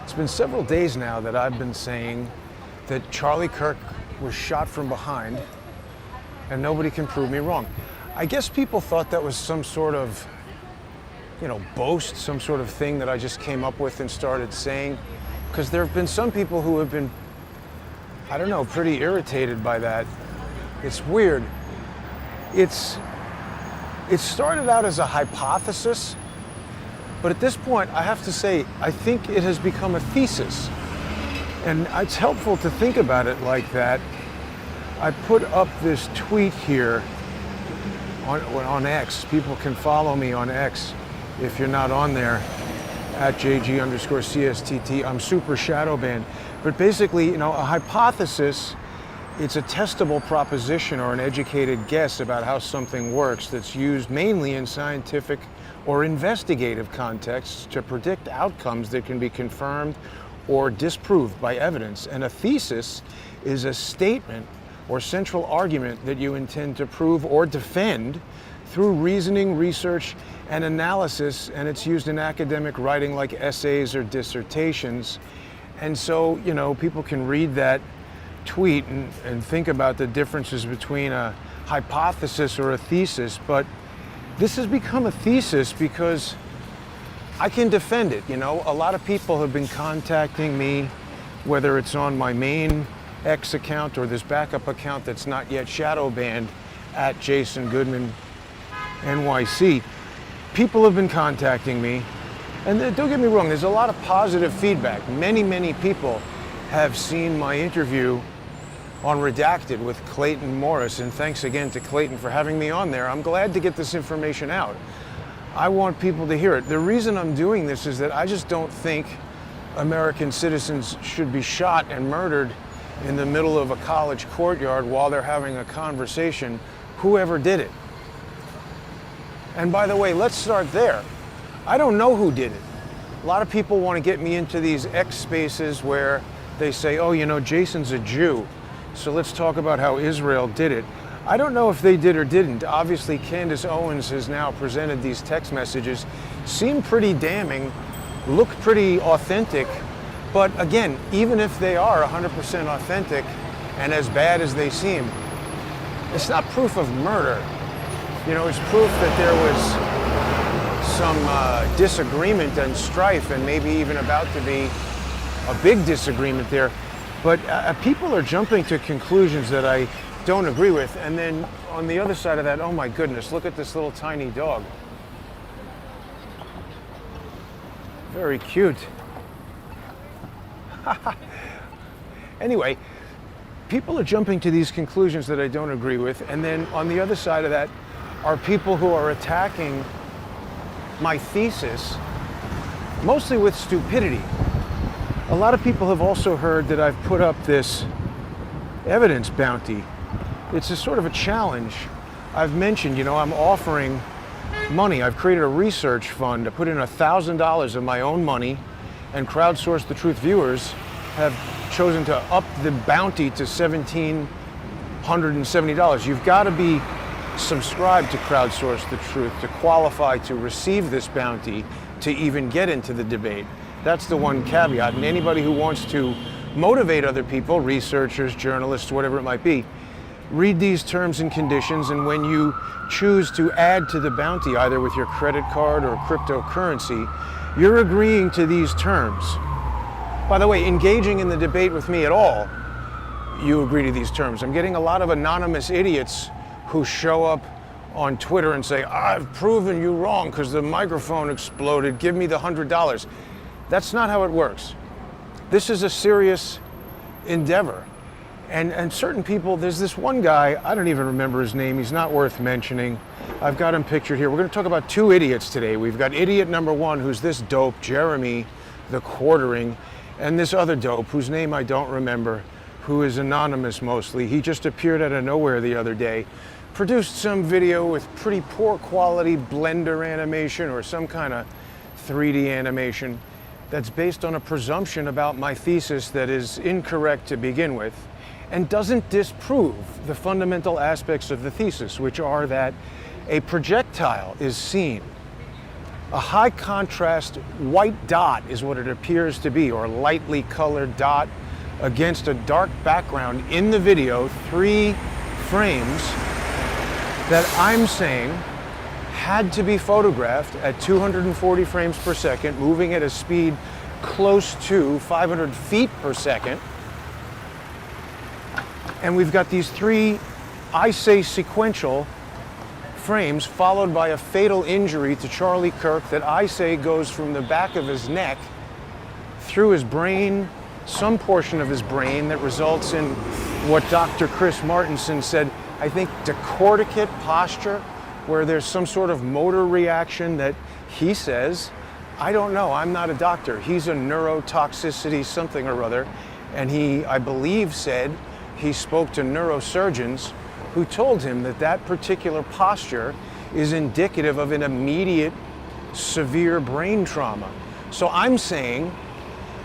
It's been several days now that I've been saying that Charlie Kirk was shot from behind and nobody can prove me wrong. I guess people thought that was some sort of, boast, some sort of thing that I just came up with and started saying, because there have been some people who have been, pretty irritated by that. It's weird. It started out as a hypothesis, but at this point, I have to say, I think it has become a thesis. And it's helpful to think about it like that. I put up this tweet here on X. People can follow me on X if you're not on there, at JG_CSTT. I'm super shadow banned. But basically, a hypothesis, it's a testable proposition or an educated guess about how something works that's used mainly in scientific or investigative contexts to predict outcomes that can be confirmed or disproved by evidence. And a thesis is a statement or central argument that you intend to prove or defend through reasoning, research, and analysis, and it's used in academic writing like essays or dissertations. And so, people can read that tweet and think about the differences between a hypothesis or a thesis, but this has become a thesis because I can defend it. A lot of people have been contacting me, whether it's on my main X account or this backup account that's not yet shadow banned at Jason Goodman NYC. People have been contacting me, and don't get me wrong, there's a lot of positive feedback. Many people have seen my interview on Redacted with Clayton Morris, and thanks again to Clayton for having me on there. I'm glad to get this information out. I want people to hear it. The reason I'm doing this is that I just don't think American citizens should be shot and murdered in the middle of a college courtyard while they're having a conversation, whoever did it. And by the way, let's start there. I don't know who did it. A lot of people want to get me into these X spaces where they say, Jason's a Jew, so let's talk about how Israel did it. I don't know if they did or didn't. Obviously, Candace Owens has now presented these text messages, seem pretty damning, look pretty authentic, but again, even if they are 100% authentic and as bad as they seem, it's not proof of murder. It's proof that there was some disagreement and strife, and maybe even about to be a big disagreement there. But people are jumping to conclusions that I don't agree with. And then on the other side of that, oh my goodness, look at this little tiny dog. Very cute. Anyway, people are jumping to these conclusions that I don't agree with. And then on the other side of that are people who are attacking my thesis, mostly with stupidity. A lot of people have also heard that I've put up this evidence bounty. It's a sort of a challenge. I've mentioned, I'm offering money. I've created a research fund. I put in $1,000 of my own money, and Crowdsource the Truth viewers have chosen to up the bounty to $1,770. You've got to be subscribed to Crowdsource the Truth to qualify to receive this bounty to even get into the debate. That's the one caveat. And anybody who wants to motivate other people, researchers, journalists, whatever it might be, read these terms and conditions, and when you choose to add to the bounty, either with your credit card or cryptocurrency, you're agreeing to these terms. By the way, engaging in the debate with me at all, you agree to these terms. I'm getting a lot of anonymous idiots who show up on Twitter and say, I've proven you wrong because the microphone exploded, give me the $100. That's not how it works. This is a serious endeavor. And certain people, there's this one guy, I don't even remember his name, he's not worth mentioning. I've got him pictured here. We're going to talk about two idiots today. We've got idiot number one, who's this dope, Jeremy the Quartering, and this other dope, whose name I don't remember, who is anonymous mostly. He just appeared out of nowhere the other day, produced some video with pretty poor quality Blender animation or some kind of 3D animation that's based on a presumption about my thesis that is incorrect to begin with, and doesn't disprove the fundamental aspects of the thesis, which are that a projectile is seen A high contrast white dot is what it appears to be, or lightly colored dot against a dark background in the video, 3 frames that I'm saying had to be photographed at 240 frames per second, moving at a speed close to 500 feet per second. And we've got these 3, I say, sequential frames followed by a fatal injury to Charlie Kirk that I say goes from the back of his neck through his brain, some portion of his brain that results in what Dr. Chris Martenson said, I think decorticate posture, where there's some sort of motor reaction that he says, I don't know, I'm not a doctor. He's a neurotoxicity something or other. And he, I believe, said he spoke to neurosurgeons who told him that that particular posture is indicative of an immediate severe brain trauma. So I'm saying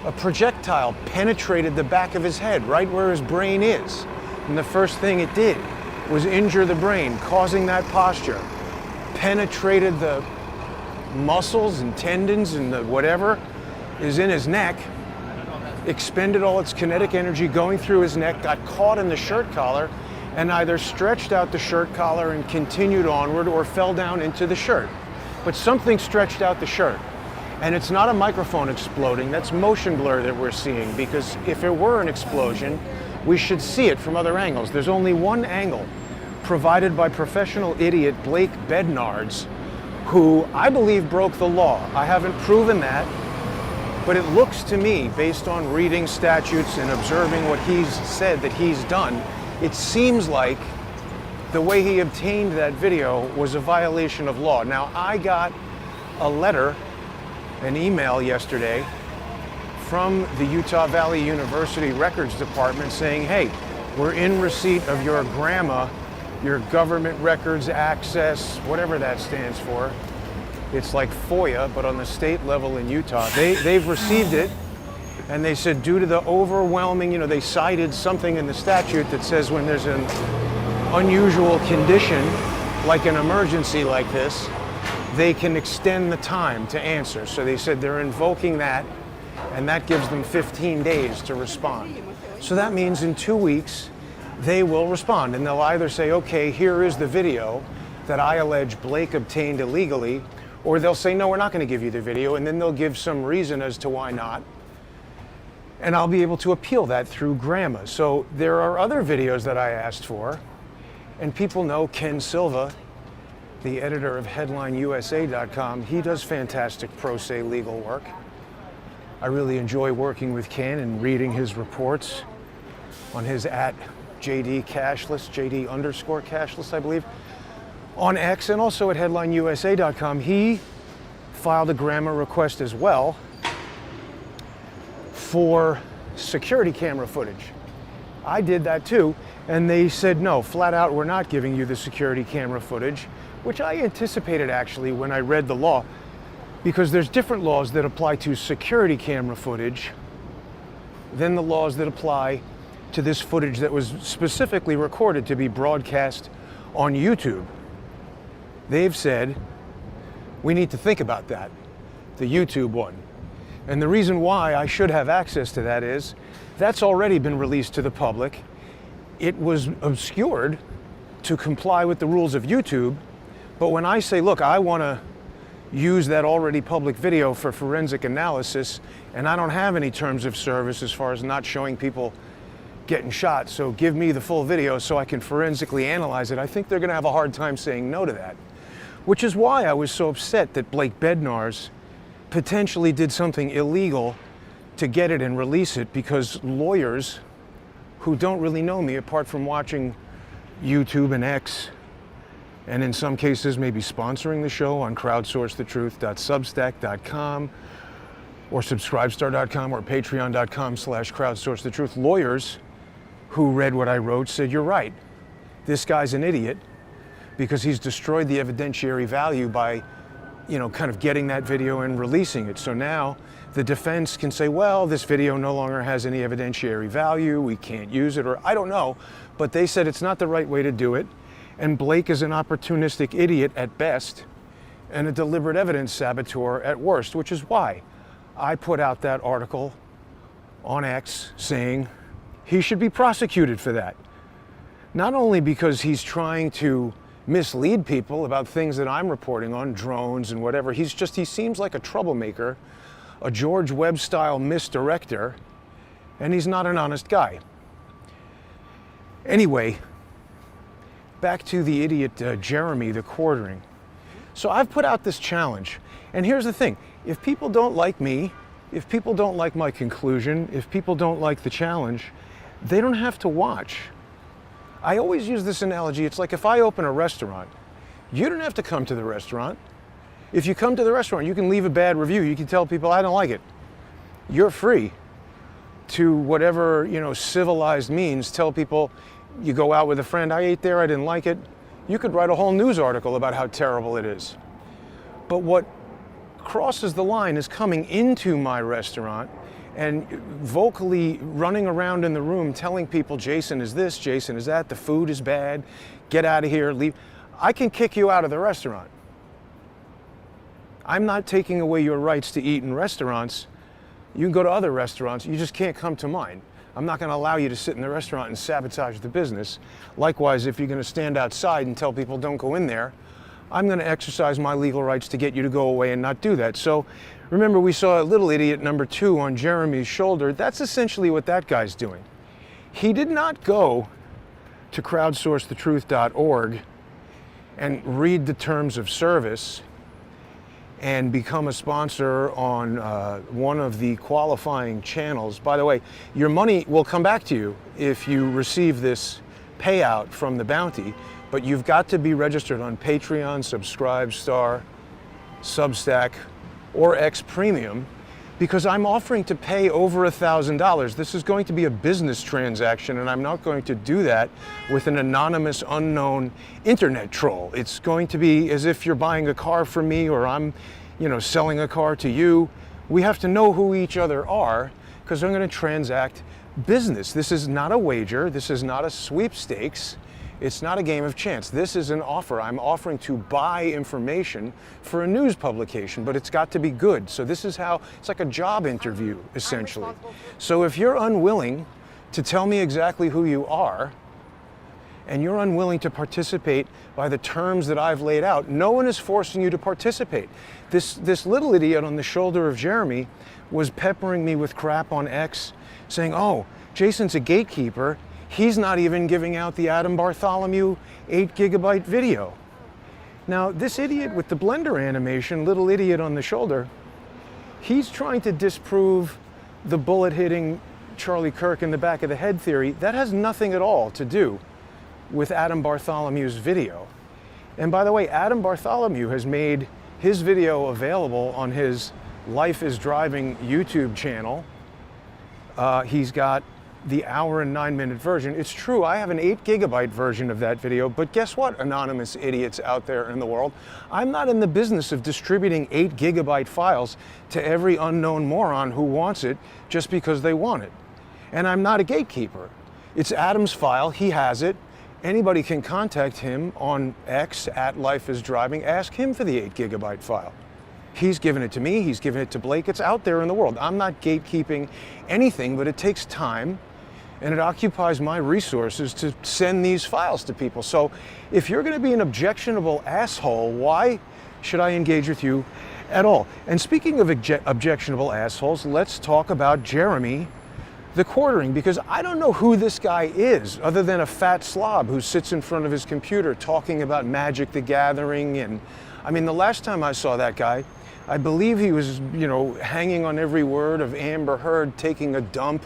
a projectile penetrated the back of his head, right where his brain is. And the first thing it did was injure the brain, causing that posture. Penetrated the muscles and tendons and the whatever is in his neck, expended all its kinetic energy going through his neck, got caught in the shirt collar, and either stretched out the shirt collar and continued onward or fell down into the shirt. But something stretched out the shirt. And it's not a microphone exploding, that's motion blur that we're seeing, because if it were an explosion, we should see it from other angles. There's only one angle provided by professional idiot Blake Bednards, who I believe broke the law. I haven't proven that, but it looks to me, based on reading statutes and observing what he's said that he's done, it seems like the way he obtained that video was a violation of law. Now, I got a letter, an email yesterday from the Utah Valley University Records Department saying, hey, we're in receipt of your GRAMA, your Government Records Access, whatever that stands for. It's like FOIA, but on the state level in Utah. They've received it, and they said due to the overwhelming, they cited something in the statute that says when there's an unusual condition, like an emergency like this, they can extend the time to answer. So they said they're invoking that, and that gives them 15 days to respond. So that means in 2 weeks, they will respond, and they'll either say, okay, here is the video that I allege Blake obtained illegally, or they'll say, no, we're not going to give you the video, and then they'll give some reason as to why not. And I'll be able to appeal that through GRAMA. So there are other videos that I asked for, and people know Ken Silva, the editor of HeadlineUSA.com. He does fantastic pro se legal work. I really enjoy working with Ken and reading his reports on his @JD Cashless, JD_Cashless, I believe, on X, and also at HeadlineUSA.com. He filed a GRAMA request as well for security camera footage. I did that too, and they said no, flat out, we're not giving you the security camera footage, which I anticipated actually when I read the law, because there's different laws that apply to security camera footage than the laws that apply to this footage that was specifically recorded to be broadcast on YouTube. They've said, we need to think about that, the YouTube one. And the reason why I should have access to that is, that's already been released to the public. It was obscured to comply with the rules of YouTube, but when I say, look, I want to use that already public video for forensic analysis, and I don't have any terms of service as far as not showing people getting shot, so give me the full video so I can forensically analyze it, I think they're going to have a hard time saying no to that. Which is why I was so upset that Blake Bednarz potentially did something illegal to get it and release it, because lawyers who don't really know me apart from watching YouTube and X, and in some cases maybe sponsoring the show on crowdsourcethetruth.substack.com or subscribestar.com or patreon.com/crowdsourcethetruth, lawyers who read what I wrote said, you're right, this guy's an idiot because he's destroyed the evidentiary value by, kind of getting that video and releasing it. So now the defense can say, well, this video no longer has any evidentiary value, we can't use it, or I don't know, but they said it's not the right way to do it. And Blake is an opportunistic idiot at best, and a deliberate evidence saboteur at worst, which is why I put out that article on X saying he should be prosecuted for that. Not only because he's trying to mislead people about things that I'm reporting on, drones and whatever, he seems like a troublemaker, a George Webb-style misdirector, and he's not an honest guy. Anyway, back to the idiot Jeremy, the quartering. So I've put out this challenge, and here's the thing. If people don't like me, if people don't like my conclusion, if people don't like the challenge, they don't have to watch. I always use this analogy. It's like if I open a restaurant, you don't have to come to the restaurant. If you come to the restaurant, you can leave a bad review. You can tell people, I don't like it. You're free to whatever, civilized means, tell people, you go out with a friend, I ate there, I didn't like it. You could write a whole news article about how terrible it is. But what crosses the line is coming into my restaurant and vocally running around in the room telling people, Jason is this, Jason is that, the food is bad, get out of here, leave. I can kick you out of the restaurant. I'm not taking away your rights to eat in restaurants. You can go to other restaurants, you just can't come to mine. I'm not going to allow you to sit in the restaurant and sabotage the business. Likewise, if you're going to stand outside and tell people don't go in there, I'm going to exercise my legal rights to get you to go away and not do that. So remember, we saw little idiot number 2 on Jeremy's shoulder. That's essentially what that guy's doing. He did not go to crowdsourcethetruth.org and read the terms of service and become a sponsor on one of the qualifying channels. By the way, your money will come back to you if you receive this payout from the bounty, but you've got to be registered on Patreon, Subscribestar, Substack, or X Premium, because I'm offering to pay over $1,000. This is going to be a business transaction, and I'm not going to do that with an anonymous, unknown internet troll. It's going to be as if you're buying a car from me, or I'm, selling a car to you. We have to know who each other are, because I'm going to transact business. This is not a wager. This is not a sweepstakes. It's not a game of chance. This is an offer. I'm offering to buy information for a news publication, but it's got to be good. So this is how, it's like a job interview, essentially. So if you're unwilling to tell me exactly who you are, and you're unwilling to participate by the terms that I've laid out, no one is forcing you to participate. This little idiot on the shoulder of Jeremy was peppering me with crap on X, saying, oh, Jason's a gatekeeper. He's not even giving out the Adam Bartholomew 8 gigabyte video. Now, this idiot with the Blender animation, little idiot on the shoulder, he's trying to disprove the bullet hitting Charlie Kirk in the back of the head theory. That has nothing at all to do with Adam Bartholomew's video. And by the way, Adam Bartholomew has made his video available on his Life is Driving YouTube channel. He's got the hour and 9-minute version. It's true, I have an 8 gigabyte version of that video, but guess what, anonymous idiots out there in the world? I'm not in the business of distributing 8 gigabyte files to every unknown moron who wants it just because they want it. And I'm not a gatekeeper. It's Adam's file, he has it. Anybody can contact him on X at Life is Driving, ask him for the 8 gigabyte file. He's given it to me, he's given it to Blake, it's out there in the world. I'm not gatekeeping anything, but it takes time and it occupies my resources to send these files to people. So if you're going to be an objectionable asshole, why should I engage with you at all? And speaking of objectionable assholes, let's talk about Jeremy the quartering, because I don't know who this guy is other than a fat slob who sits in front of his computer talking about Magic the Gathering. And I mean, the last time I saw that guy, I believe he was, hanging on every word of Amber Heard taking a dump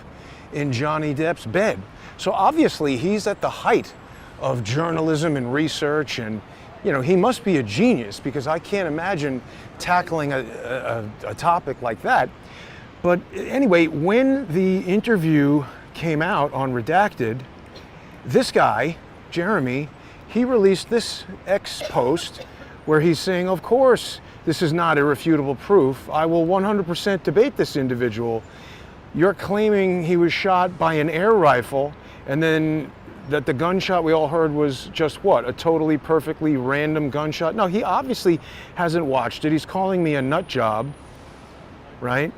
in Johnny Depp's bed. So obviously he's at the height of journalism and research, and he must be a genius, because I can't imagine tackling a topic like that. But anyway, when the interview came out on Redacted, this guy, Jeremy, he released this X post where he's saying, of course, this is not irrefutable proof. I will 100% debate this individual. You're claiming he was shot by an air rifle, and then that the gunshot we all heard was just what? A totally perfectly random gunshot? No, he obviously hasn't watched it. He's calling me a nut job, right?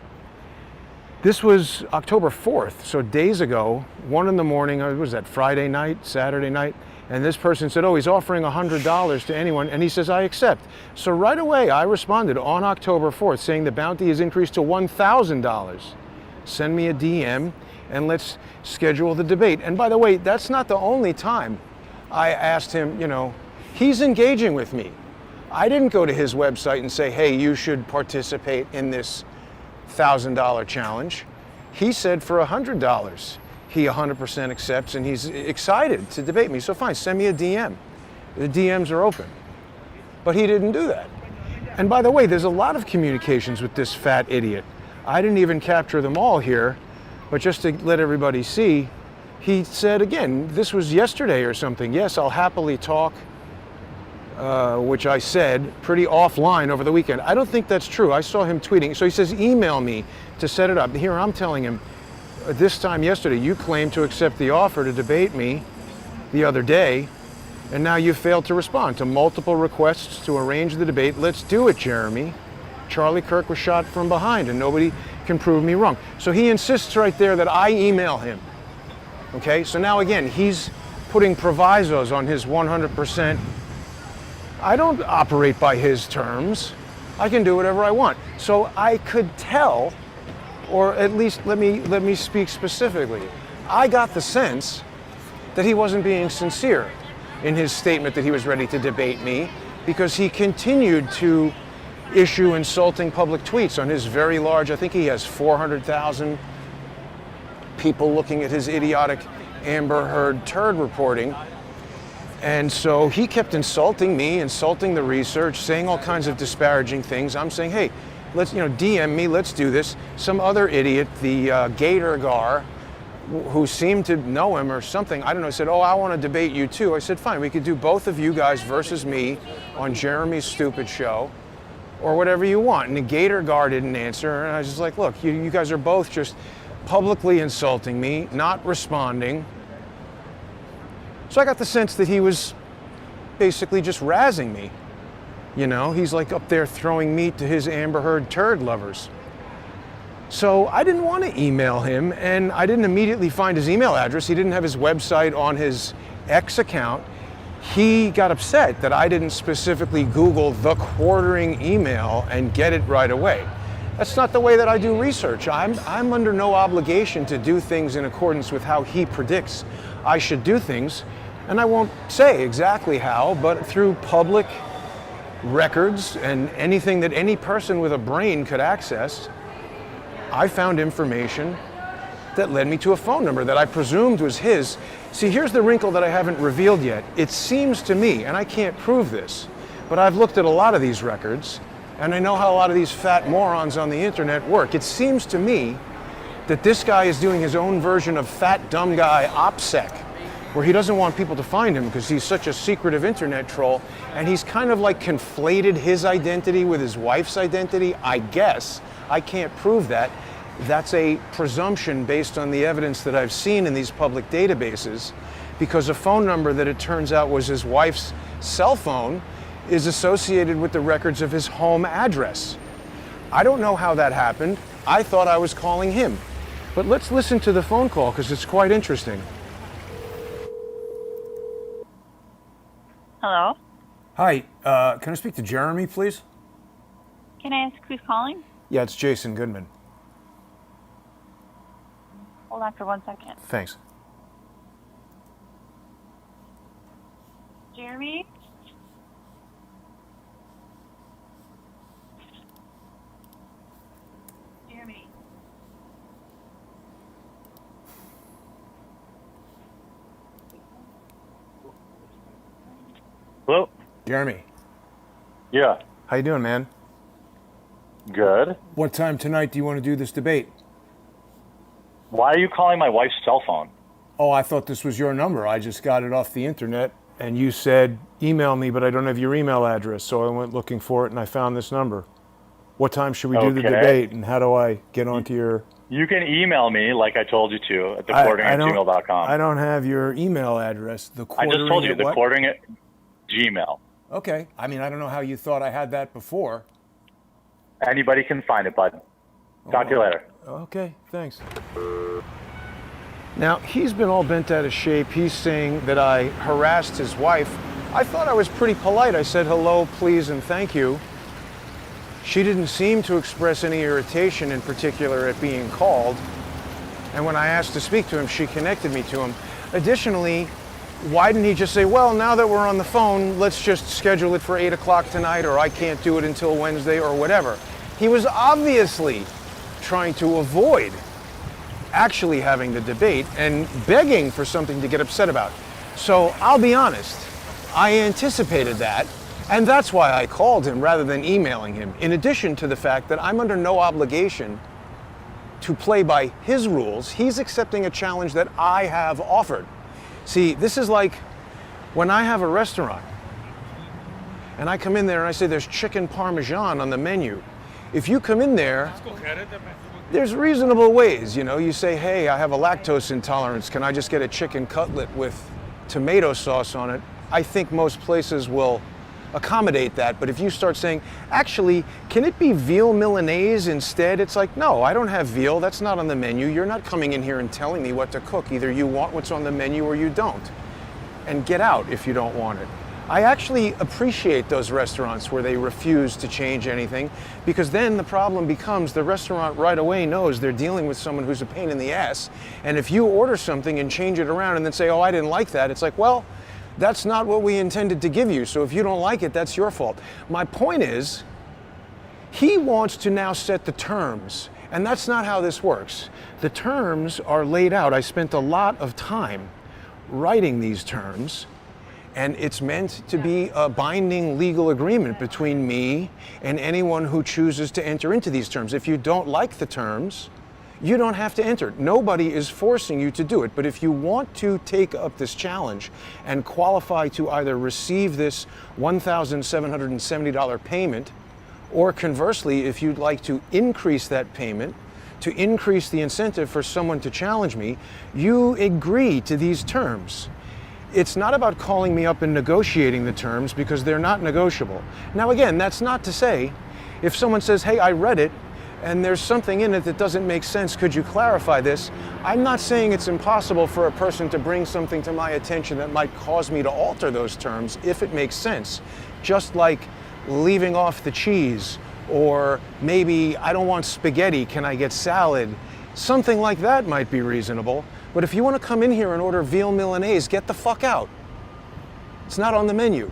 This was October 4th, so days ago, 1 in the morning, what was that, Friday night, Saturday night? And this person said, oh, he's offering $100 to anyone, and he says, I accept. So right away, I responded on October 4th saying the bounty is increased to $1,000. Send me a DM, and let's schedule the debate. And by the way, that's not the only time I asked him, you know, he's engaging with me. I didn't go to his website and say, hey, you should participate in this $1,000 challenge. He said for $100, he 100% accepts, and he's excited to debate me. So fine, send me a DM. The DMs are open. But he didn't do that. And by the way, there's a lot of communications with this fat idiot. I didn't even capture them all here, but just to let everybody see, he said again, this was yesterday or something, yes, I'll happily talk, which I said pretty offline over the weekend. I don't think that's true. I saw him tweeting. So he says, email me to set it up. Here I'm telling him, this time yesterday, you claimed to accept the offer to debate me the other day, and now you failed to respond to multiple requests to arrange the debate. Let's do it, Jeremy. Charlie Kirk was shot from behind, and nobody can prove me wrong. So he insists right there that I email him. Okay, so now again, he's putting provisos on his 100%. I don't operate by his terms. I can do whatever I want. So I could tell, or at least let me speak specifically. I got the sense that he wasn't being sincere in his statement that he was ready to debate me, because he continued to issue insulting public tweets on his very large, I think he has 400,000 people looking at his idiotic Amber Heard turd reporting. And so he kept insulting me, insulting the research, saying all kinds of disparaging things. I'm saying, hey, let's, DM me, let's do this. Some other idiot, the Gator Gar, who seemed to know him or something, I don't know, said, oh, I want to debate you too. I said, fine, we could do both of you guys versus me on Jeremy's stupid show, or whatever you want. And the Gator Gar didn't answer, and I was just like, look, you guys are both just publicly insulting me, not responding. So I got the sense that he was basically just razzing me. He's like up there throwing meat to his Amber Heard turd lovers. So I didn't want to email him, and I didn't immediately find his email address. He didn't have his website on his X account. He got upset that I didn't specifically Google the quartering email and get it right away. That's not the way that I do research. I'm under no obligation to do things in accordance with how he predicts I should do things. And I won't say exactly how, but through public records and anything that any person with a brain could access, I found information that led me to a phone number that I presumed was his. See, here's the wrinkle that I haven't revealed yet. It seems to me, and I can't prove this, but I've looked at a lot of these records, and I know how a lot of these fat morons on the internet work. It seems to me that this guy is doing his own version of fat dumb guy OPSEC, where he doesn't want people to find him because he's such a secretive internet troll, and he's kind of like conflated his identity with his wife's identity, I guess. I can't prove that. That's a presumption based on the evidence that I've seen in these public databases, because a phone number that it turns out was his wife's cell phone is associated with the records of his home address. I don't know how that happened. I thought I was calling him. But let's listen to the phone call because it's quite interesting. Hello? Hi, can I speak to Jeremy, please? Can I ask who's calling? Yeah, it's Jason Goodman. Hold on for 1 second. Thanks. Jeremy? Jeremy? Hello? Jeremy, Yeah. how you doing, man? Good. What time tonight do you want to do this debate? Why are you calling my wife's cell phone? Oh, I thought this was your number. I just got it off the internet, and you said, email me, but I don't have your email address, so I went looking for it, and I found this number. What time should we do the Okay. debate, and how do I get onto your You can email me like I told you to at thequartering@gmail.com. I don't have your email address. I just told you, thequartering@gmail. Okay. I mean, I don't know how you thought I had that before. Anybody can find it, bud. Talk to you later. Okay, thanks. Now, he's been all bent out of shape. He's saying that I harassed his wife. I thought I was pretty polite. I said hello, please, and thank you. She didn't seem to express any irritation in particular at being called. And when I asked to speak to him, she connected me to him. Additionally, why didn't he just say, well, now that we're on the phone, let's just schedule it for 8 o'clock tonight, or I can't do it until Wednesday, or whatever. He was obviously trying to avoid actually having the debate and begging for something to get upset about. So I'll be honest, I anticipated that, and that's why I called him rather than emailing him, in addition to the fact that I'm under no obligation to play by his rules. He's accepting a challenge that I have offered. See, this is like when I have a restaurant and I come in there and I say there's chicken parmesan on the menu. If you come in there, there's reasonable ways, you know. You say, hey, I have a lactose intolerance. Can I just get a chicken cutlet with tomato sauce on it? I think most places will accommodate that. But if you start saying, actually, can it be veal Milanese instead? It's like, no, I don't have veal. That's not on the menu. You're not coming in here and telling me what to cook. Either you want what's on the menu or you don't. And get out if you don't want it. I actually appreciate those restaurants where they refuse to change anything, because then the problem becomes the restaurant right away knows they're dealing with someone who's a pain in the ass. And if you order something and change it around and then say, oh, I didn't like that, it's like, well, that's not what we intended to give you. So if you don't like it, that's your fault. My point is, he wants to now set the terms, and that's not how this works. The terms are laid out. I spent a lot of time writing these terms. And it's meant to be a binding legal agreement between me and anyone who chooses to enter into these terms. If you don't like the terms, you don't have to enter. Nobody is forcing you to do it. But if you want to take up this challenge and qualify to either receive this $1,770 payment, or conversely, if you'd like to increase that payment, to increase the incentive for someone to challenge me, you agree to these terms. It's not about calling me up and negotiating the terms, because they're not negotiable. Now again, that's not to say, if someone says, hey, I read it, and there's something in it that doesn't make sense, could you clarify this? I'm not saying it's impossible for a person to bring something to my attention that might cause me to alter those terms if it makes sense. Just like leaving off the cheese, or maybe I don't want spaghetti, can I get salad? Something like that might be reasonable. But if you want to come in here and order veal Milanese, get the fuck out. It's not on the menu.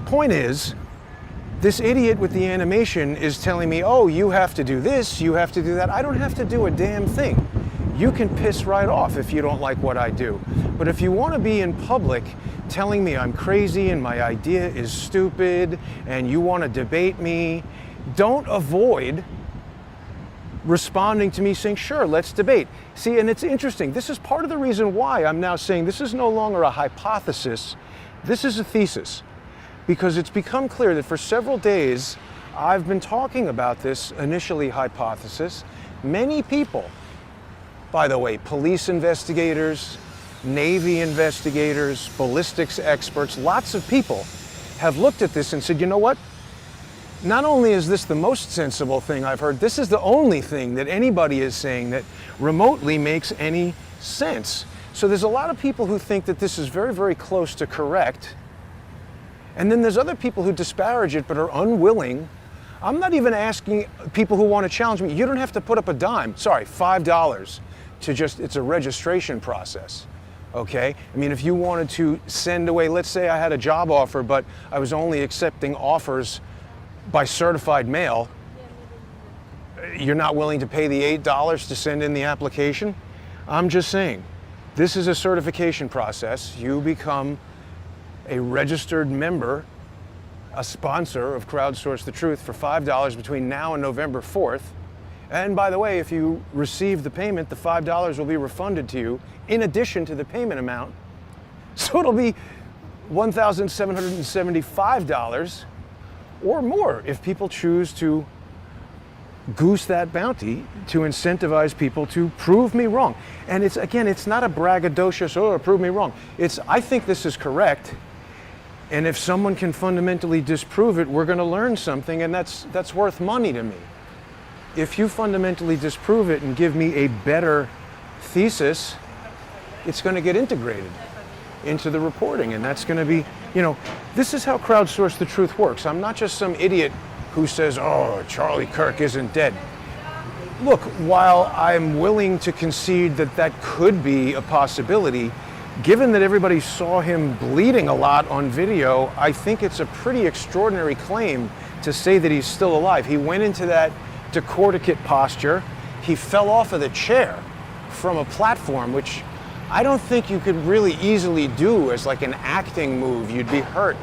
Point is, this idiot with the animation is telling me, oh, you have to do this, you have to do that. I don't have to do a damn thing. You can piss right off if you don't like what I do. But if you want to be in public telling me I'm crazy and my idea is stupid and you want to debate me, don't avoid responding to me saying, sure, let's debate. See, and it's interesting. This is part of the reason why I'm now saying this is no longer a hypothesis. This is a thesis. Because it's become clear that for several days, I've been talking about this initially hypothesis. Many people, by the way, police investigators, Navy investigators, ballistics experts, lots of people have looked at this and said, you know what? Not only is this the most sensible thing I've heard, this is the only thing that anybody is saying that remotely makes any sense. So there's a lot of people who think that this is very, very close to correct. And then there's other people who disparage it but are unwilling. I'm not even asking people who want to challenge me, you don't have to put up a dime, sorry, $5 to just, it's a registration process. Okay? I mean, if you wanted to send away, let's say I had a job offer, but I was only accepting offers by certified mail, you're not willing to pay the $8 to send in the application? I'm just saying, this is a certification process. You become a registered member, a sponsor of Crowdsource the Truth for $5 between now and November 4th. And by the way, if you receive the payment, the $5 will be refunded to you in addition to the payment amount. So it'll be $1,775 or more if people choose to goose that bounty to incentivize people to prove me wrong. And it's, again, it's not a braggadocious, oh, prove me wrong. It's, I think this is correct. And if someone can fundamentally disprove it, we're going to learn something, and that's worth money to me. If you fundamentally disprove it and give me a better thesis, it's going to get integrated into the reporting, and that's going to be, you know, this is how Crowdsource the Truth works. I'm not just some idiot who says, oh, Charlie Kirk isn't dead. Look, while I'm willing to concede that that could be a possibility, given that everybody saw him bleeding a lot on video, I think it's a pretty extraordinary claim to say that he's still alive. He went into that decorticate posture. He fell off of the chair from a platform, which I don't think you could really easily do as like an acting move. You'd be hurt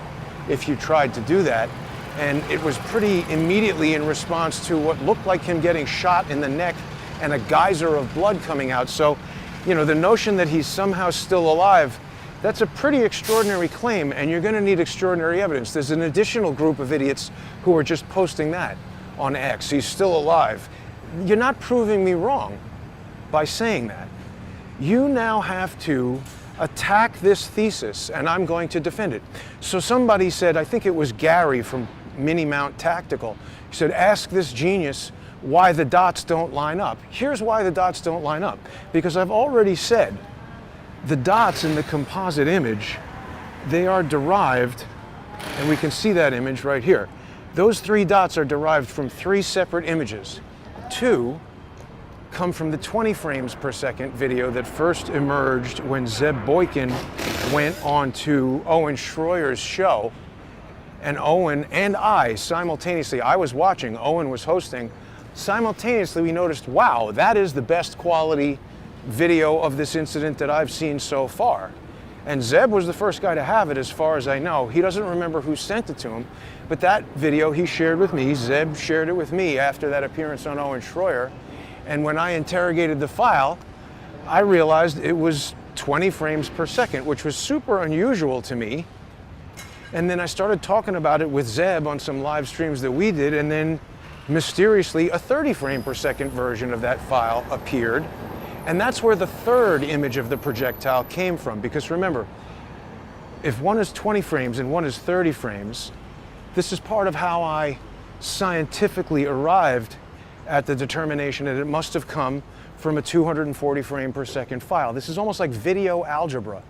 if you tried to do that. And it was pretty immediately in response to what looked like him getting shot in the neck and a geyser of blood coming out. So, you know, the notion that he's somehow still alive, that's a pretty extraordinary claim, and you're going to need extraordinary evidence. There's an additional group of idiots who are just posting that on X. He's still alive. You're not proving me wrong by saying that. You now have to attack this thesis, and I'm going to defend it. So somebody said, I think it was Gary from Mini Mount Tactical, he said, ask this genius why the dots don't line up. Here's why the dots don't line up. Because I've already said the dots in the composite image, they are derived, and we can see that image right here. Those 3 dots are derived from 3 separate images. 2 come from the 20 frames per second video that first emerged when Zeb Boykin went on to Owen Schroyer's show. And Owen and I simultaneously, I was watching, Owen was hosting, simultaneously we noticed, wow, that is the best quality video of this incident that I've seen so far. And Zeb was the first guy to have it as far as I know. He doesn't remember who sent it to him, but that video he shared with me, Zeb shared it with me after that appearance on Owen Schroyer. And when I interrogated the file, I realized it was 20 frames per second, which was super unusual to me. And then I started talking about it with Zeb on some live streams that we did, and then mysteriously a 30 frame per second version of that file appeared. And that's where the 3rd image of the projectile came from. Because remember, if one is 20 frames and one is 30 frames, this is part of how I scientifically arrived at the determination that it must have come from a 240 frame per second file. This is almost like video algebra.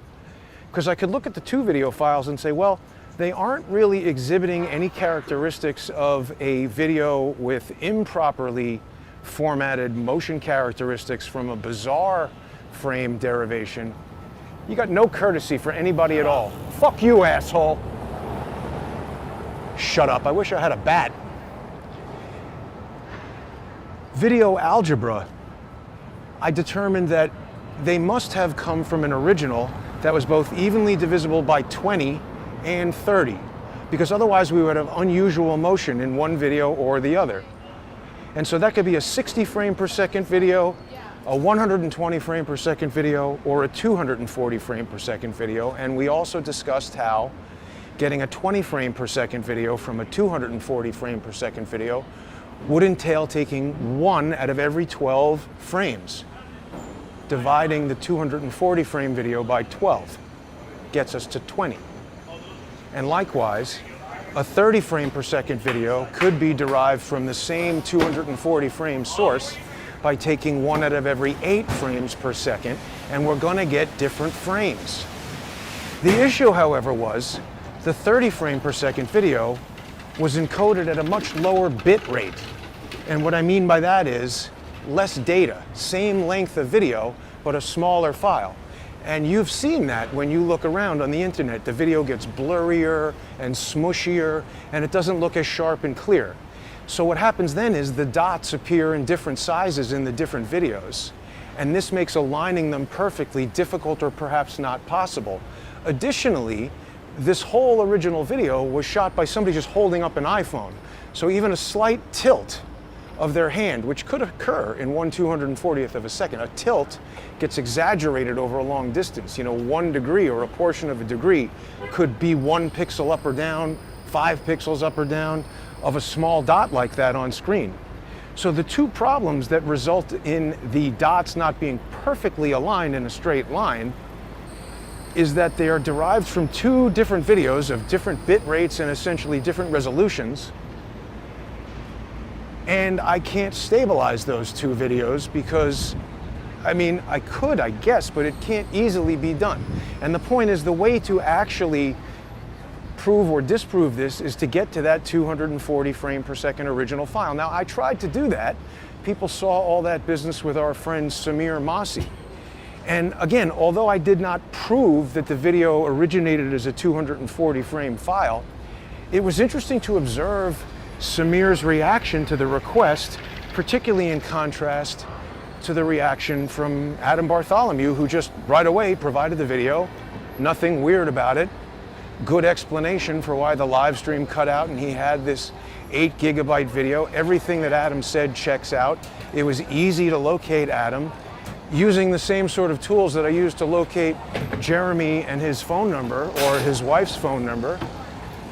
Because I could look at the 2 video files and say, well, they aren't really exhibiting any characteristics of a video with improperly formatted motion characteristics from a bizarre frame derivation. You got no courtesy for anybody at all. Fuck you, asshole. Shut up, I wish I had a bat. Video algebra, I determined that they must have come from an original that was both evenly divisible by 20 and 30, because otherwise we would have unusual motion in one video or the other. And so that could be a 60 frame per second video, a 120 frame per second video, or a 240 frame per second video. And we also discussed how getting a 20 frame per second video from a 240 frame per second video would entail taking 1 out of every 12 frames. Dividing the 240 frame video by 12 gets us to 20. And likewise, a 30 frame per second video could be derived from the same 240 frame source by taking 1 out of every 8 frames per second, and we're going to get different frames. The issue, however, was the 30 frame per second video was encoded at a much lower bit rate. And what I mean by that is less data, same length of video, but a smaller file. And you've seen that when you look around on the internet. The video gets blurrier and smushier, and it doesn't look as sharp and clear. So what happens then is the dots appear in different sizes in the different videos, and this makes aligning them perfectly difficult or perhaps not possible. Additionally, this whole original video was shot by somebody just holding up an iPhone. So even a slight tilt of their hand, which could occur in 1/240th of a second. A tilt gets exaggerated over a long distance. 1 degree or a portion of a degree could be 1 pixel up or down, 5 pixels up or down of a small dot like that on screen. So the two problems that result in the dots not being perfectly aligned in a straight line is that they are derived from two different videos of different bit rates and essentially different resolutions. And I can't stabilize those two videos because, I mean, I could, I guess, but it can't easily be done. And the point is, the way to actually prove or disprove this is to get to that 240 frame per second original file. Now, I tried to do that. People saw all that business with our friend Samir Masi. And again, although I did not prove that the video originated as a 240 frame file, it was interesting to observe Samir's reaction to the request, particularly in contrast to the reaction from Adam Bartholomew, who just right away provided the video, nothing weird about it, good explanation for why the live stream cut out, and he had this 8 gigabyte video. Everything that Adam said checks out. It was easy to locate Adam using the same sort of tools that I used to locate Jeremy and his phone number or his wife's phone number.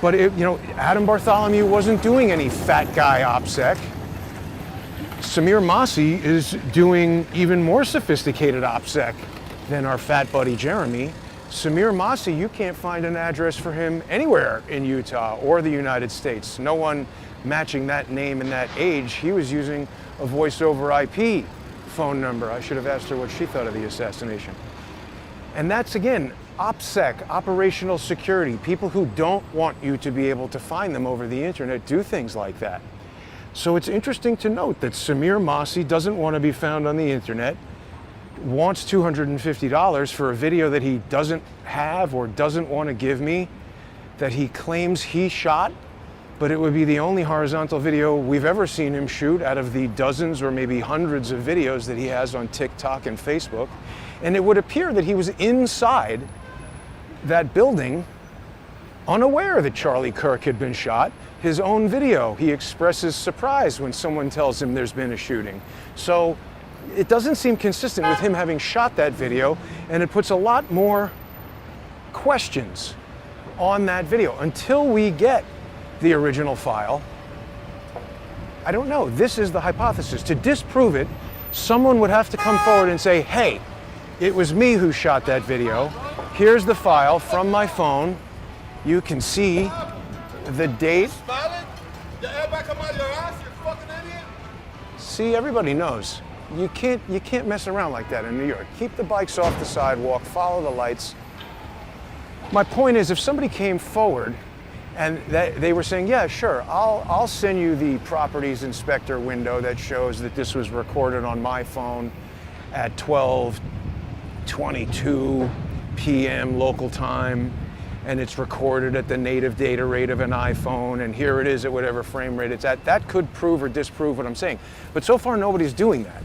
But Adam Bartholomew wasn't doing any fat guy OPSEC. Samir Masi is doing even more sophisticated OPSEC than our fat buddy Jeremy. Samir Masi, you can't find an address for him anywhere in Utah or the United States. No one matching that name and that age. He was using a voice over IP phone number. I should have asked her what she thought of the assassination. And that's, again, OPSEC, operational security. People who don't want you to be able to find them over the internet do things like that. So it's interesting to note that Samir Masi doesn't want to be found on the internet, wants $250 for a video that he doesn't have or doesn't want to give me, that he claims he shot, but it would be the only horizontal video we've ever seen him shoot out of the dozens or maybe hundreds of videos that he has on TikTok and Facebook. And it would appear that he was inside that building, unaware that Charlie Kirk had been shot. His own video, he expresses surprise when someone tells him there's been a shooting. So it doesn't seem consistent with him having shot that video, and it puts a lot more questions on that video. Until we get the original file, I don't know. This is the hypothesis. To disprove it, someone would have to come forward and say, hey, it was me who shot that video. Here's the file from my phone. You can see the date. See, everybody knows. You can't mess around like that in New York. Keep the bikes off the sidewalk, follow the lights. My point is, if somebody came forward and they were saying, yeah, sure, I'll send you the properties inspector window that shows that this was recorded on my phone at 12:22 p.m. local time, and it's recorded at the native data rate of an iPhone, and here it is at whatever frame rate it's at. That could prove or disprove what I'm saying. But so far, nobody's doing that.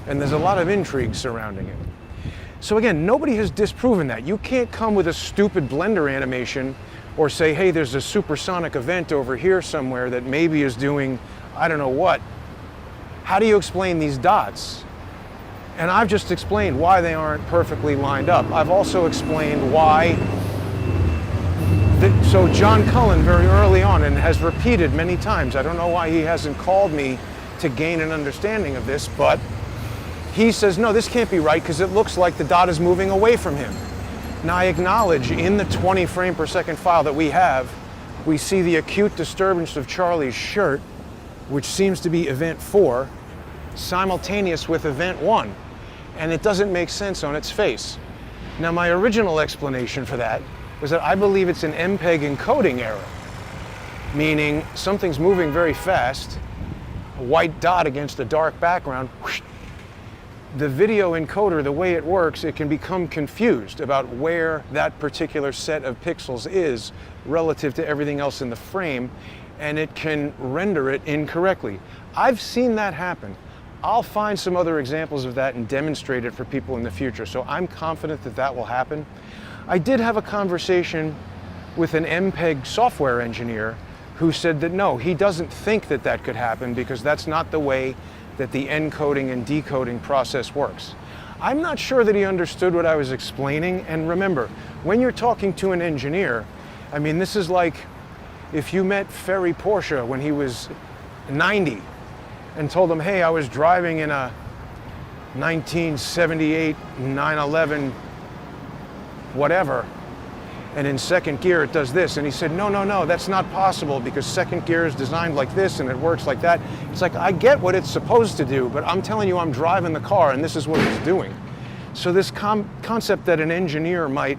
And there's a lot of intrigue surrounding it. So again, nobody has disproven that. You can't come with a stupid Blender animation or say, hey, there's a supersonic event over here somewhere that maybe is doing I don't know what. How do you explain these dots? And I've just explained why they aren't perfectly lined up. I've also explained why. So John Cullen very early on, and has repeated many times, I don't know why he hasn't called me to gain an understanding of this, but he says, no, this can't be right because it looks like the dot is moving away from him. Now I acknowledge in the 20 frame per second file that we have, we see the acute disturbance of Charlie's shirt, which seems to be event 4, simultaneous with event 1. And it doesn't make sense on its face. Now my original explanation for that was that I believe it's an MPEG encoding error, meaning something's moving very fast, a white dot against a dark background. Whoosh. The video encoder, the way it works, it can become confused about where that particular set of pixels is relative to everything else in the frame, and it can render it incorrectly. I've seen that happen. I'll find some other examples of that and demonstrate it for people in the future, so I'm confident that that will happen. I did have a conversation with an MPEG software engineer who said that no, he doesn't think that that could happen because that's not the way that the encoding and decoding process works. I'm not sure that he understood what I was explaining, and remember, when you're talking to an engineer, I mean, this is like if you met Ferry Porsche when he was 90 and told them, hey, I was driving in a 1978 911 whatever, and in second gear it does this. And he said, no, that's not possible because second gear is designed like this and it works like that. It's like, I get what it's supposed to do, but I'm telling you, I'm driving the car and this is what it's doing. So this concept that an engineer might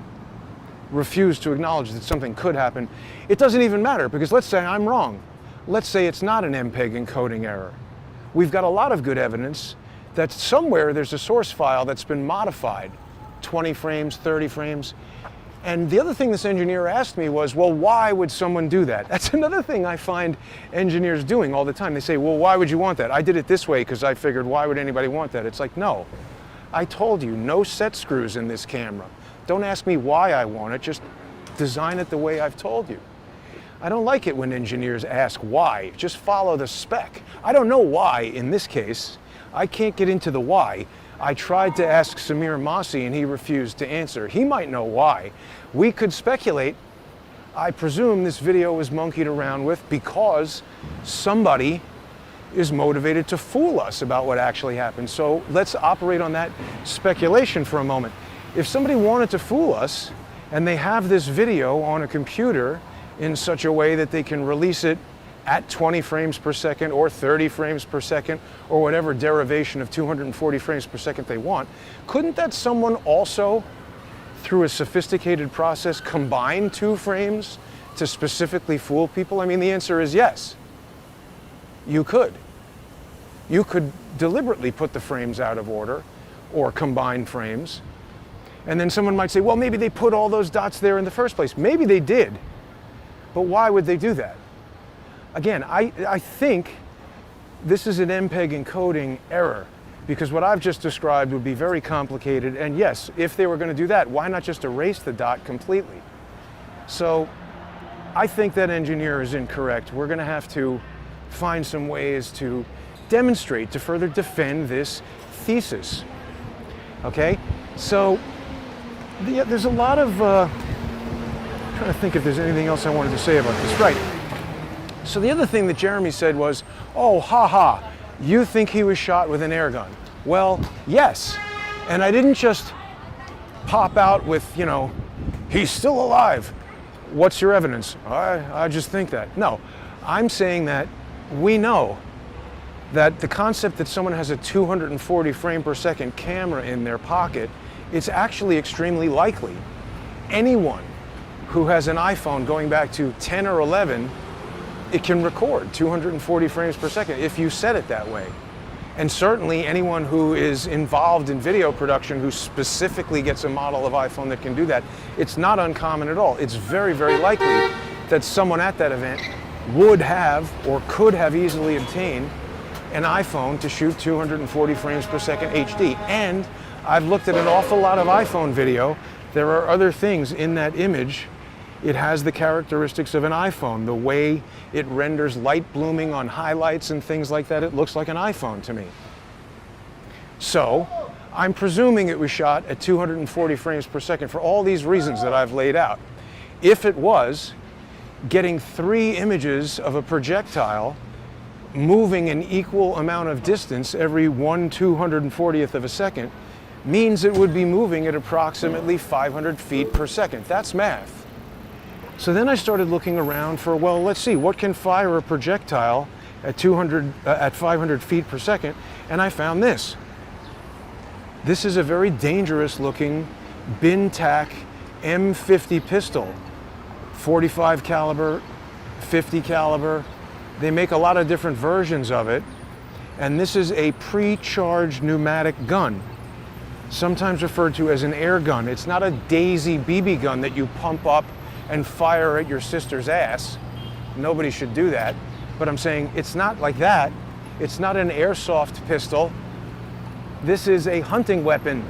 refuse to acknowledge that something could happen, it doesn't even matter, because let's say I'm wrong. Let's say it's not an MPEG encoding error. We've got a lot of good evidence that somewhere there's a source file that's been modified, 20 frames, 30 frames. And the other thing this engineer asked me was, well, why would someone do that? That's another thing I find engineers doing all the time. They say, well, why would you want that? I did it this way because I figured, why would anybody want that? It's like, no, I told you, no set screws in this camera. Don't ask me why I want it, just design it the way I've told you. I don't like it when engineers ask why, just follow the spec. I don't know why in this case. I can't get into the why. I tried to ask Samir Masi and he refused to answer. He might know why. We could speculate. I presume this video was monkeyed around with because somebody is motivated to fool us about what actually happened. So let's operate on that speculation for a moment. If somebody wanted to fool us and they have this video on a computer in such a way that they can release it at 20 frames per second or 30 frames per second or whatever derivation of 240 frames per second they want, couldn't that someone also, through a sophisticated process, combine 2 frames to specifically fool people? I mean, the answer is yes. You could. You could deliberately put the frames out of order or combine frames. And then someone might say, well, maybe they put all those dots there in the first place. Maybe they did. But why would they do that? Again, I think this is an MPEG encoding error, because what I've just described would be very complicated. And yes, if they were going to do that, why not just erase the dot completely? So I think that engineer is incorrect. We're going to have to find some ways to demonstrate, to further defend this thesis. Okay? So there's a lot of, I'm trying to think if there's anything else I wanted to say about this. Right. So the other thing that Jeremy said was, oh, haha, you think he was shot with an air gun? Well, yes. And I didn't just pop out with, he's still alive. What's your evidence? I just think that. No, I'm saying that we know that the concept that someone has a 240 frame per second camera in their pocket, it's actually extremely likely. Anyone who has an iPhone going back to 10 or 11, it can record 240 frames per second if you set it that way. And certainly anyone who is involved in video production who specifically gets a model of iPhone that can do that, it's not uncommon at all. It's very, very likely that someone at that event would have or could have easily obtained an iPhone to shoot 240 frames per second HD. And I've looked at an awful lot of iPhone video. There are other things in that image. It has the characteristics of an iPhone. The way it renders light blooming on highlights and things like that, it looks like an iPhone to me. So I'm presuming it was shot at 240 frames per second for all these reasons that I've laid out. If it was, getting 3 images of a projectile moving an equal amount of distance every 1/240th of a second means it would be moving at approximately 500 feet per second. That's math. So then I started looking around for, well, let's see, what can fire a projectile at 500 feet per second? And I found this. This is a very dangerous looking bin-tack M50 pistol. 45 caliber, 50 caliber. They make a lot of different versions of it. And this is a pre-charged pneumatic gun, sometimes referred to as an air gun. It's not a Daisy BB gun that you pump up and fire at your sister's ass. Nobody should do that. But I'm saying it's not like that. It's not an airsoft pistol. This is a hunting weapon,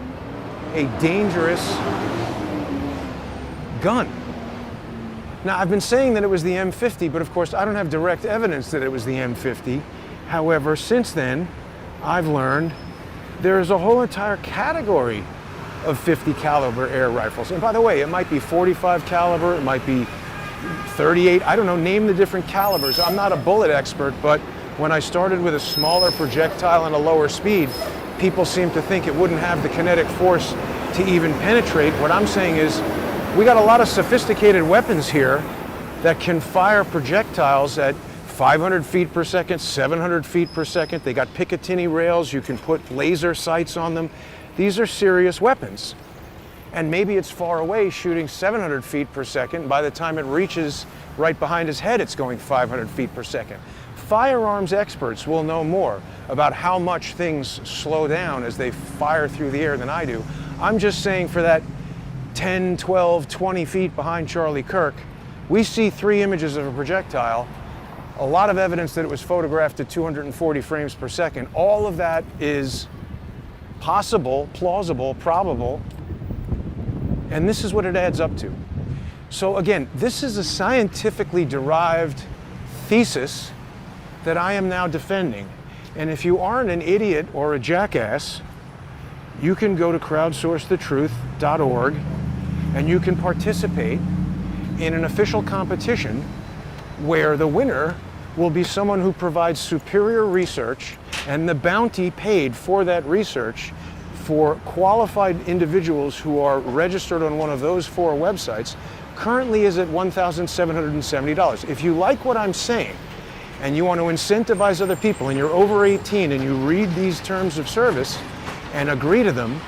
a dangerous gun. Now, I've been saying that it was the M50, but of course I don't have direct evidence that it was the M50. However, since then, I've learned there is a whole entire category of 50 caliber air rifles. And by the way, it might be 45 caliber, it might be 38, I don't know, name the different calibers. I'm not a bullet expert, but When I started with a smaller projectile and a lower speed, people seem to think it wouldn't have the kinetic force to even penetrate. What I'm saying is, we got a lot of sophisticated weapons here that can fire projectiles at 500 feet per second, 700 feet per second. They got Picatinny rails, you can put laser sights on them. These are serious weapons. And maybe it's far away shooting 700 feet per second. By the time it reaches right behind his head, it's going 500 feet per second. Firearms experts will know more about how much things slow down as they fire through the air than I do. I'm just saying for that 10, 12, 20 feet behind Charlie Kirk, we see 3 images of a projectile, a lot of evidence that it was photographed at 240 frames per second. All of that is possible, plausible, probable, and this is what it adds up to. So again, this is a scientifically derived thesis that I am now defending. And if you aren't an idiot or a jackass, you can go to crowdsourcethetruth.org and you can participate in an official competition where the winner will be someone who provides superior research, and the bounty paid for that research for qualified individuals who are registered on one of those 4 websites currently is at $1,770. If you like what I'm saying and you want to incentivize other people and you're over 18 and you read these terms of service and agree to them,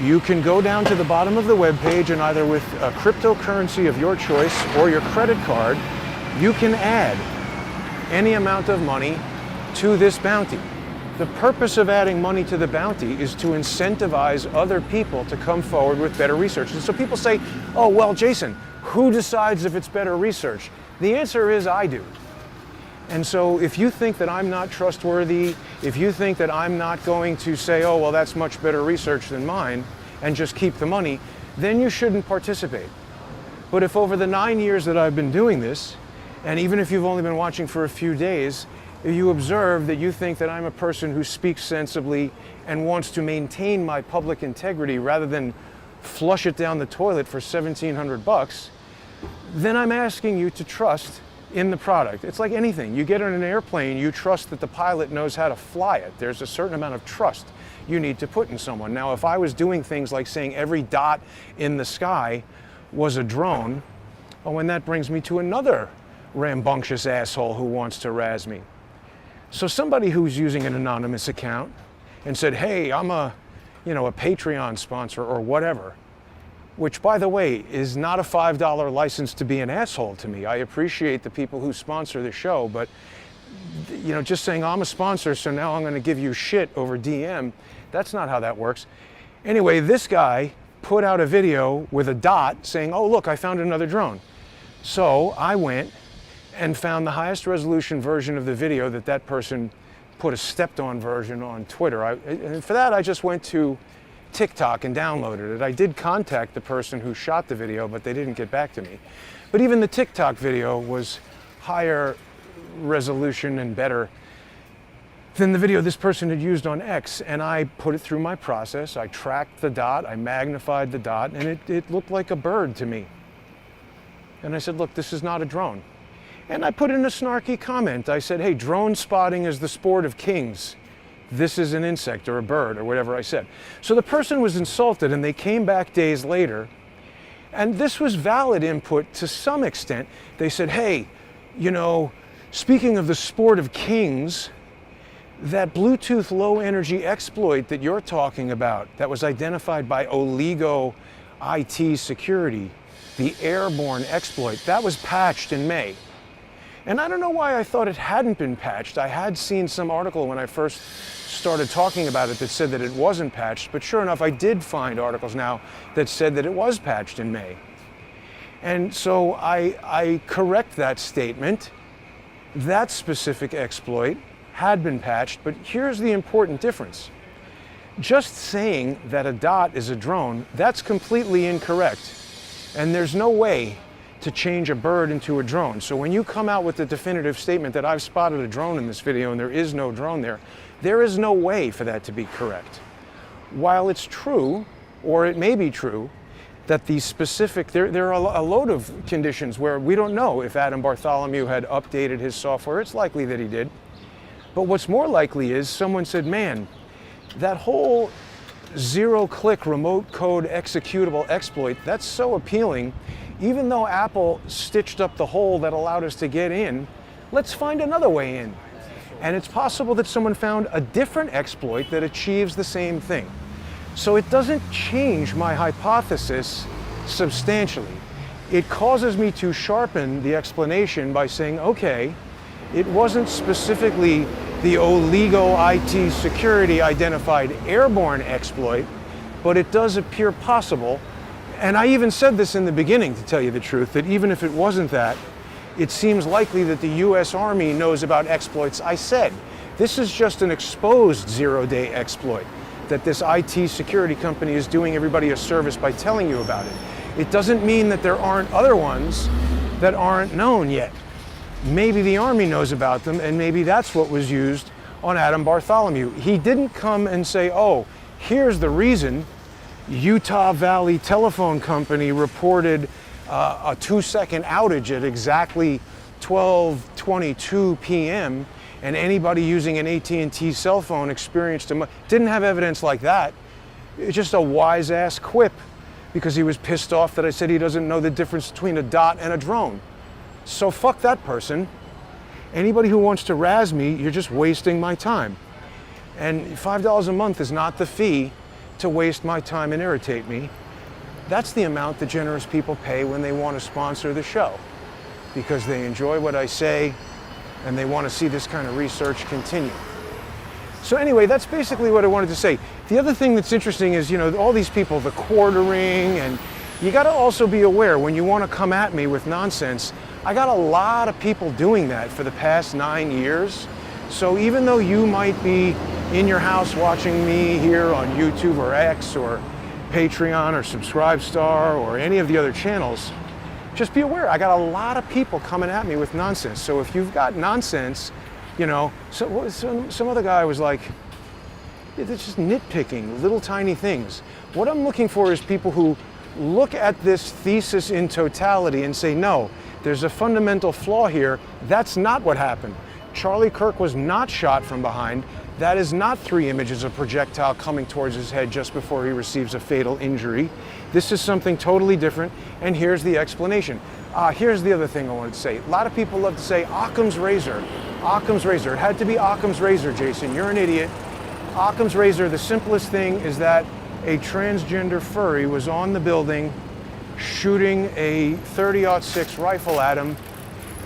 you can go down to the bottom of the webpage and either with a cryptocurrency of your choice or your credit card, you can add any amount of money to this bounty. The purpose of adding money to the bounty is to incentivize other people to come forward with better research. And so people say, oh, well, Jason, who decides if it's better research? The answer is I do. And so if you think that I'm not trustworthy, if you think that I'm not going to say, oh, well, that's much better research than mine, and just keep the money, then you shouldn't participate. But if over the 9 years that I've been doing this, and even if you've only been watching for a few days, you observe that you think that I'm a person who speaks sensibly and wants to maintain my public integrity rather than flush it down the toilet for $1,700, then I'm asking you to trust in the product. It's like anything. You get on an airplane, you trust that the pilot knows how to fly it. There's a certain amount of trust you need to put in someone. Now, if I was doing things like saying every dot in the sky was a drone, oh, and that brings me to another rambunctious asshole who wants to razz me. So somebody who's using an anonymous account and said, hey, I'm a Patreon sponsor or whatever, which, by the way, is not a $5 license to be an asshole to me. I appreciate the people who sponsor the show, but just saying I'm a sponsor, so now I'm going to give you shit over DM, that's not how that works. Anyway, this guy put out a video with a dot saying, oh, look, I found another drone. So I went and found the highest resolution version of the video that person put a stepped-on version on Twitter. And for that, I just went to TikTok and downloaded it. I did contact the person who shot the video, but they didn't get back to me. But even the TikTok video was higher resolution and better than the video this person had used on X, and I put it through my process. I tracked the dot, I magnified the dot, and it looked like a bird to me. And I said, look, this is not a drone. And I put in a snarky comment. I said, hey, drone spotting is the sport of kings. This is an insect or a bird or whatever I said. So the person was insulted, and they came back days later, and this was valid input to some extent. They said, hey, speaking of the sport of kings, that Bluetooth low energy exploit that you're talking about that was identified by Oligo IT security, the airborne exploit, that was patched in May. And I don't know why I thought it hadn't been patched. I had seen some article when I first started talking about it that said that it wasn't patched, but sure enough, I did find articles now that said that it was patched in May. And so I correct that statement. That specific exploit had been patched, but here's the important difference. Just saying that a dot is a drone, that's completely incorrect. And there's no way to change a bird into a drone. So when you come out with the definitive statement that I've spotted a drone in this video and there is no drone there, there is no way for that to be correct. While it's true, or it may be true, that these specific, there are a load of conditions where we don't know if Adam Bartholomew had updated his software. It's likely that he did. But what's more likely is someone said, man, that whole zero-click remote code executable exploit, that's so appealing. Even though Apple stitched up the hole that allowed us to get in, let's find another way in. And it's possible that someone found a different exploit that achieves the same thing. So it doesn't change my hypothesis substantially. It causes me to sharpen the explanation by saying, okay, it wasn't specifically the Oligo IT security identified airborne exploit, but it does appear possible. And I even said this in the beginning, to tell you the truth, that even if it wasn't that, it seems likely that the US Army knows about exploits. I said, this is just an exposed zero-day exploit that this IT security company is doing everybody a service by telling you about it. It doesn't mean that there aren't other ones that aren't known yet. Maybe the Army knows about them, and maybe that's what was used on Adam Bartholomew. He didn't come and say, oh, here's the reason Utah Valley Telephone Company reported a 2-second outage at exactly 12:22 p.m. and anybody using an AT&T cell phone experienced didn't have evidence like that. It's just a wise-ass quip because he was pissed off that I said he doesn't know the difference between a dot and a drone. So fuck that person. Anybody who wants to razz me, you're just wasting my time. And $5 a month is not the fee to waste my time and irritate me. That's the amount that generous people pay when they want to sponsor the show, because they enjoy what I say and they want to see this kind of research continue. So anyway, that's basically what I wanted to say. The other thing that's interesting is, you know, all these people, the quartering, and you got to also be aware when you want to come at me with nonsense, I got a lot of people doing that for the past 9 years. So even though you might be in your house watching me here on YouTube or X or Patreon or Subscribestar or any of the other channels, just be aware, I got a lot of people coming at me with nonsense. So if you've got nonsense, you know, some other guy was like, it's just nitpicking, little tiny things. What I'm looking for is people who look at this thesis in totality and say, no, there's a fundamental flaw here. That's not what happened. Charlie Kirk was not shot from behind. That is not 3 images of projectile coming towards his head just before he receives a fatal injury. This is something totally different, and here's the explanation. Here's the other thing I wanted to say. A lot of people love to say Occam's razor. Occam's razor. It had to be Occam's razor, Jason. You're an idiot. Occam's razor, the simplest thing is that a transgender furry was on the building shooting a .30-06 rifle at him,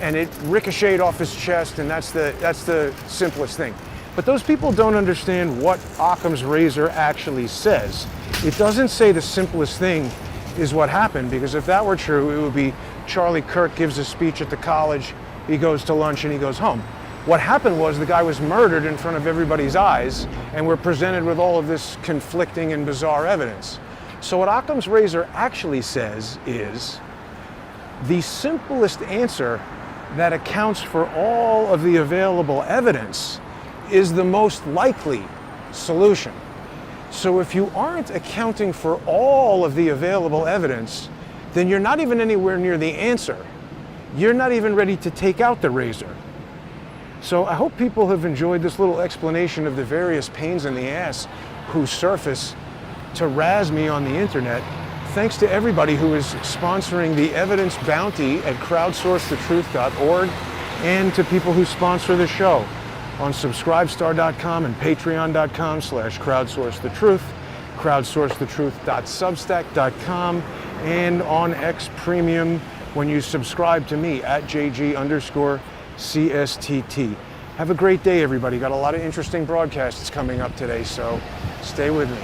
and it ricocheted off his chest, and that's the simplest thing. But those people don't understand what Occam's razor actually says. It doesn't say the simplest thing is what happened, because if that were true, it would be Charlie Kirk gives a speech at the college, he goes to lunch, and he goes home. What happened was the guy was murdered in front of everybody's eyes, and we're presented with all of this conflicting and bizarre evidence. So what Occam's razor actually says is the simplest answer that accounts for all of the available evidence is the most likely solution. So if you aren't accounting for all of the available evidence, then you're not even anywhere near the answer. You're not even ready to take out the razor. So I hope people have enjoyed this little explanation of the various pains in the ass who surface to razz me on the internet. Thanks to everybody who is sponsoring the evidence bounty at crowdsourcethetruth.org, and to people who sponsor the show on subscribestar.com and patreon.com/crowdsourcethetruth, crowdsourcethetruth.substack.com, and on X Premium when you subscribe to me at JG_CSTT. Have a great day, everybody. Got a lot of interesting broadcasts coming up today, so stay with me.